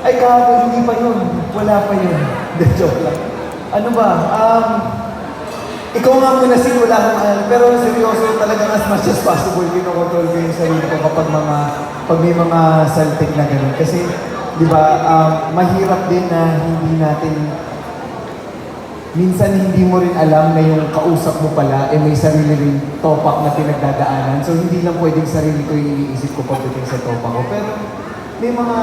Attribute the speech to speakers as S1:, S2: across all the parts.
S1: Ay, kahapon hindi pa yun. Wala pa yun. Hindi, joke lang. Ano ba? Ikaw nga muna sin, wala akong alam. Pero seryoso talagang as much as possible, kinokontrol ko yung sarili ko kapag pag may mga saltik na ganun. Kasi, di ba, mahirap din na hindi natin, minsan hindi mo rin alam na yung kausap mo pala, may sarili rin topak na pinagdadaanan. So, hindi lang pwedeng sarili ko yung iniisip ko pagdating sa topak ko. Pero, may mga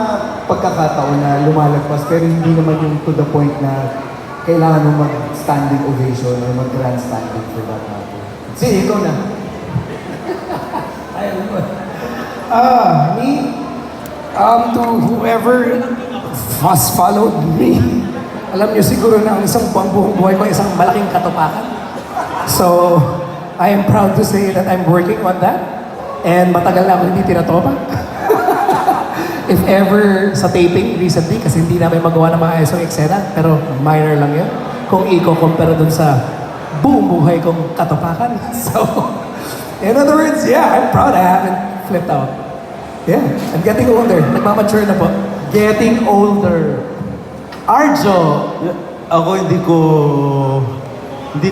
S1: pagkakataon na lumalagpas, pero hindi naman yung to the point na kailangan mo mag-standing ovation or mag-grandstanding for that matter. Sige, ikaw na.
S2: Ayaw mo. Me? To whoever has followed me, alam niyo siguro na ang isang buong buhay ko isang malaking katupakan. So, I am proud to say that I'm working on that. And matagal na ako hindi tinatopak. If ever sa taping recently, kasi hindi namin magawa ng mga ayos eksena, pero minor lang yun. Kung i-compare dun sa buong buhay kong katupakan. So, in other words, yeah, I'm proud I haven't flipped out. Yeah, I'm getting older. Nagmamature na po.
S1: Getting older. Arjo!
S3: Ako hindi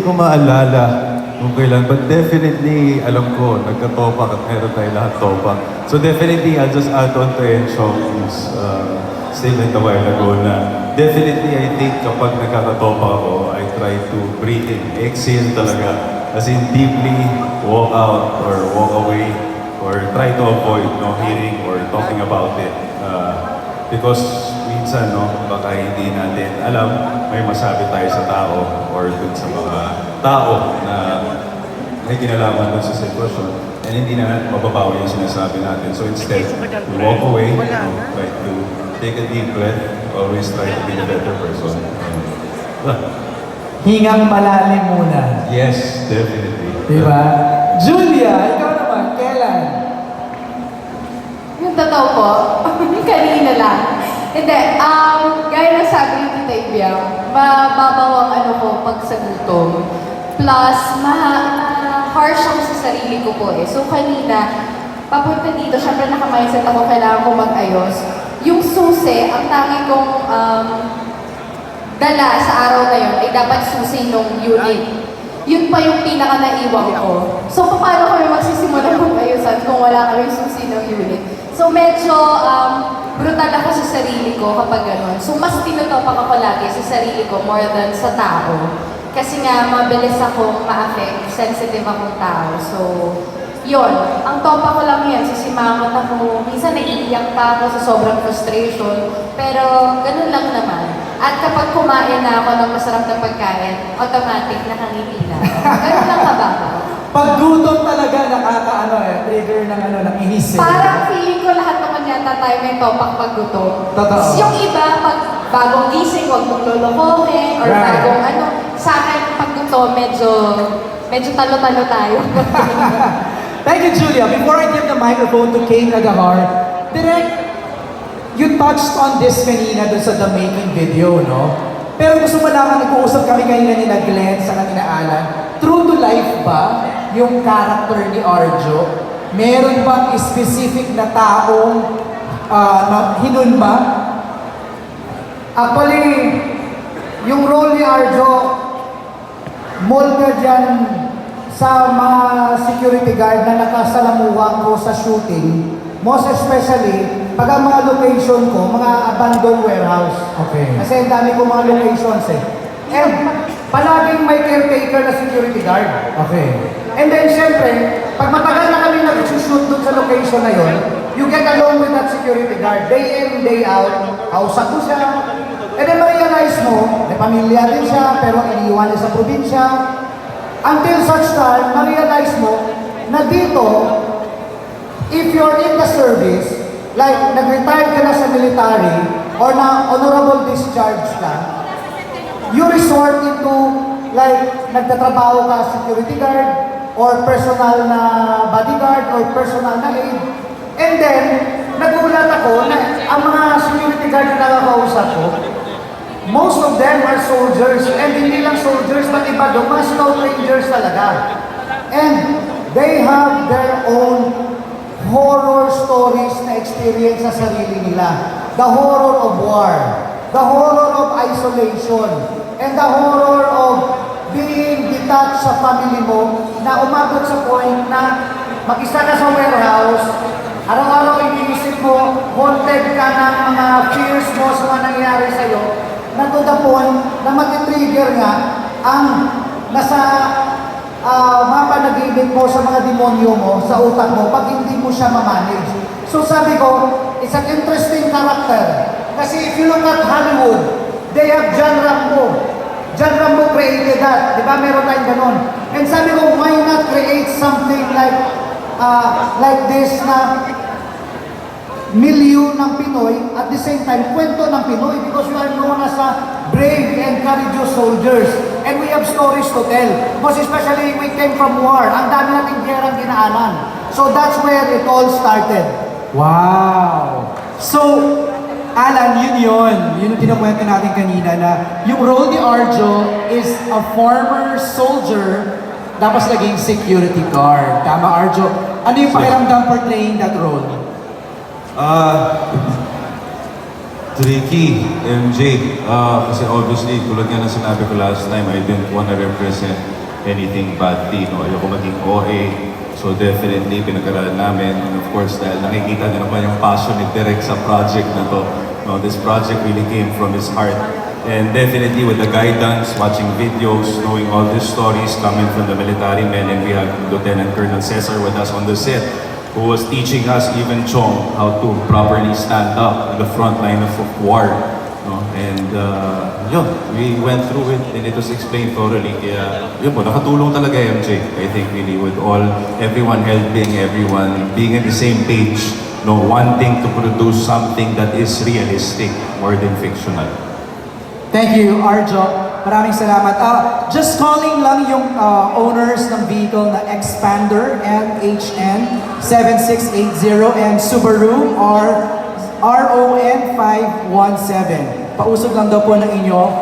S3: ko maalala kung kailan, but definitely alam ko, nagka-topak at meron tayo lahat topak. So definitely, I'll just add on to Enchong's statement a while ago na definitely I think kapag nagkaka-topak ako, I try to breathe in, exhale talaga. As in deeply walk out or walk away or try to avoid hearing or talking about it. Because minsan, baka hindi natin alam, may masabi tayo sa tao or dun sa mga tao na may kinalaman dun sa sitwasyon and hindi na natin mababawi yung sinasabi natin. So instead, we walk away, try to take a deep breath, always try to be a better person.
S1: Hingang malalim muna.
S3: Yes, definitely.
S1: Diba? Julia, ikaw naman, kailan?
S4: Yung totoo po, kanina lang. Hindi, gaya ng sabi ni Tita Ibiang, mababaw ang ano ko pag sa gutom. Plus, harsh ako sa sarili ko po eh. So kanina, papunta dito, syempre naka-mindset ako, kailangan ko mag-ayos. Yung susi, ang tangi kong dala sa araw na yun ay dapat susi nung unit. Yun pa yung pinaka-naiwang ko. So paano kami magsisimula mag-ayusan kung wala kami susi ng unit? So medyo brutal ako sa sarili ko kapag gano'n. So mas tinutopak ako lagi sa sarili ko more than sa tao. Kasi nga mabilis akong ma-affect, sensitive akong tao. So yun, ang topa ko lang yan, sisimangot ako. Minsan naiiyak pa ako sa sobrang frustration. Pero ganun lang naman. At kapag kumain na ako ng masarap na pagkain, automatic nakangiti na. Ganun lang kababaw.
S1: Pag gutom talaga, trigger ng inis.
S4: Parang feeling ko lahat naman yata tayo may topak pag gutom.
S1: Totoo.
S4: Yung iba, pag bagong gising, huwag mong lolokohin, or
S1: Right.
S4: bagong sa akin, pag gutom, medyo talo-talo tayo.
S1: Thank you, Julia. Before I give the microphone to Kay Nagahar, Direk, you touched on this kanina dun sa The Making video, no? Pero gusto mo naman, nag-uusap kami kanina ni Glenn sa kanina Alan. True to life ba yung character ni Arjo? Meron bang specific na taong na hinunma?
S5: Actually, yung role ni Arjo, molded yan sa mga security guard na nakasalamuha ko sa shooting. Most especially, pag ang mga location ko, mga abandoned warehouse.
S1: Okay.
S5: Kasi ang dami ko mga locations eh. And palaging may caretaker na security guard.
S1: Okay.
S5: And then syempre, pag matagal na kami nag-shoot dun sa location na yon, you get along with that security guard. Day in, day out, kausap mo siya. And then ma-realize mo, may pamilya din siya, pero iniiwan niya sa probinsya. Until such time, ma-realize mo na dito, if you're in the service, like nag-retire ka na sa military, or na honorable discharge ka, you resort into, like, nagtatrabaho ka security guard, or personal na bodyguard, or personal na aide. And then, nagulat ako na ang mga security guard na nakakausap ko, most of them are soldiers, and hindi lang soldiers, but iba doon, mga scout rangers talaga. And they have their own horror stories na experience sa sarili nila. the horror of war, the horror of isolation, and the horror of being detached sa family mo na umabot sa point na mag-isa ka sa warehouse, araw-araw iniisip mo, haunted ka ng mga fears mo sa mga nangyayari sa'yo, na to the point na mag-trigger nga ang nasa mga panaginip mo sa mga demonyo mo, sa utak mo, pag hindi mo siya mamanage. So sabi ko, it's an interesting character. Kasi if you look at Hollywood, they have John Rambo. John Rambo created that. Di ba? Meron tayong ganun. And sabi ko, why not create something like this na milyon ng Pinoy at the same time, kwento ng Pinoy because we are known as a brave and courageous soldiers. And we have stories to tell. Most especially, we came from war. Ang dami nating gerang dinaanan. So that's where it all started.
S1: Wow! So, Alan, yun yung kinukwento natin kanina na yung role ni Arjo is a former soldier tapos naging security guard. Tama, Arjo? Ano yung pakiramdam portraying that role?
S3: Tricky, MJ. Kasi obviously, tulad nga na sinabi ko last time, I didn't want to represent anything badly. No? Ayoko maging OA. So definitely, pinag-aralan namin. And of course, dahil nakikita niyo naman yung passion ni Derek sa project na to. No, this project really came from his heart. And definitely with the guidance, watching videos, knowing all these stories coming from the military men, and we have Lieutenant Colonel Cesar with us on the set, who was teaching us, even Chong, how to properly stand up in the front line of war. No? And yun, we went through it and it was explained thoroughly. Kaya yun po, nakatulong talaga MJ. I think really with everyone helping, everyone being on the same page, no, wanting to produce something that is realistic more than fictional.
S1: Thank you, Arjo. Maraming salamat. Just calling lang yung owners ng vehicle na Expander MHN 7680 and Subaru RON 517. Pausog lang daw po ng inyo